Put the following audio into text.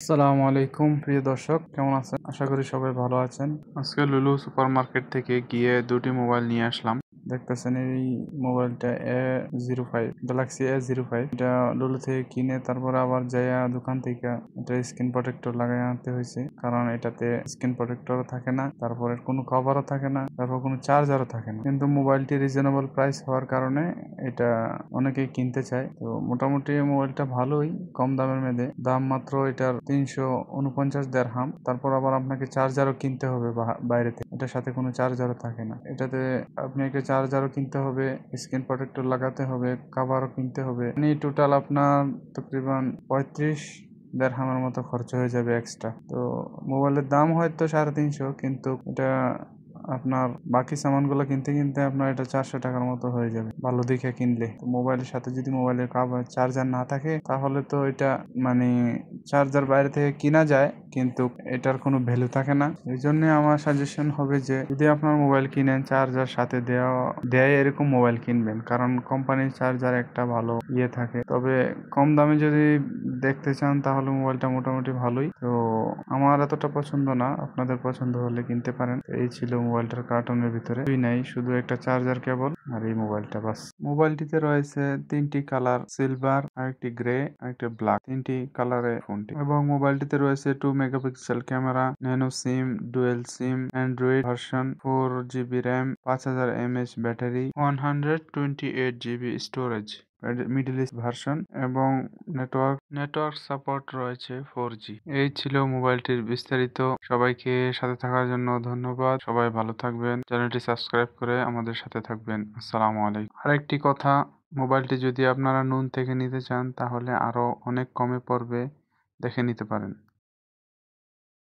আসসালামু আলাইকুম প্রিয় দর্শক, কেমন আছেন? আশা করি সবাই ভালো আছেন। আজকে লুলু সুপারমার্কেট থেকে গিয়ে দুটি মোবাইল নিয়ে আসলাম। দেখতেছেন এই মোবাইলটা A05 গ্যালাক্সি A05। এটা লুলু থেকে কিনে তারপরে আবার যাইয়া দোকান থেকে এটা স্ক্রিন প্রোটেক্টর লাগাই আনতে হয়েছে, কারণ এটাতে স্ক্রিন প্রোটেক্টরও থাকে না, তারপরে কোনো কভারও থাকে না, তারপর কোনো চার্জারও থাকে না। কিন্তু মোবাইলটি রিজনেবল প্রাইস হওয়ার কারণে এটা অনেকেই কিনতে চায়। তো মোটামুটি মোবাইলটা ভালোই, কম দামের মধ্যে। দাম মাত্র এটার 349 দেরহাম। তারপর আবার আপনাকে চার্জারও কিনতে হবে বাইরে থেকে, এটার সাথে কোনো চার্জারও থাকে না। এটাতে আপনি একটা চার্জারও কিনতে হবে, স্ক্রিন প্রোটেক্টর লাগাতে হবে, কাভারও কিনতে হবে। মানে টোটাল আপনার তকরিবান 35 দেড়হামের মতো খরচ হয়ে যাবে এক্সট্রা। তো মোবাইলের দাম হয়তো 350, কিন্তু এটা আপনার বাকি সামানগুলো কিনতে কিনতে আপনার এটা 400 টাকার মতো হয়ে যাবে ভালো দেখে কিনলে। তো মোবাইলের সাথে যদি মোবাইলের কাভার চার্জার না থাকে তাহলে তো এটা মানে চার্জার বাইরে থেকে কিনা যায়, কিন্তু এটার কোনো ভ্যালু থাকে না। এই জন্য আমার সাজেশন হবে যে যদি আপনার মোবাইল কিনেন চার্জার সাথে দেয় এরকম মোবাইল কিনবেন, কারণ কোম্পানির চার্জার একটা ভালো থাকে। তবে কম দামে যদি দেখতে চান তাহলে মোবাইলটা মোটামুটি ভালোই। তো আমার এতটা পছন্দ না, আপনাদের পছন্দ হলে কিনতে পারেন। তো এই ছিল মোবাইলটার কার্টনের ভিতরে, কিছুই নাই, শুধু একটা চার্জার কেবল আর এই মোবাইলটা বাস। মোবাইলটিতে রয়েছে 3টি কালার, সিলভার, আরেকটি গ্রে, আরেকটি ব্ল্যাক, 3টি কালারে ফোনটি। এবং মোবাইলটিতে রয়েছে 2 megapixel camera, nano SIM, dual SIM, Android version, 4 GB RAM, 5000 mAh battery, 128 GB storage, Middle East version, এবং নেটওয়ার্ক সাপোর্ট রয়েছে 4G। এই ছিল মোবাইলটির বিস্তারিত। সবাইকে সাথে থাকার জন্য ধন্যবাদ। সবাই ভালো থাকবেন, চ্যানেলটি সাবস্ক্রাইব করে আমাদের সাথে থাকবেন। আসসালামু আলাইকুম। আরেকটি কথা, মোবাইলটি যদি আপনারা নুন থেকে নিতে চান তাহলে আরো অনেক কমে পড়বে, দেখে নিতে পারেন।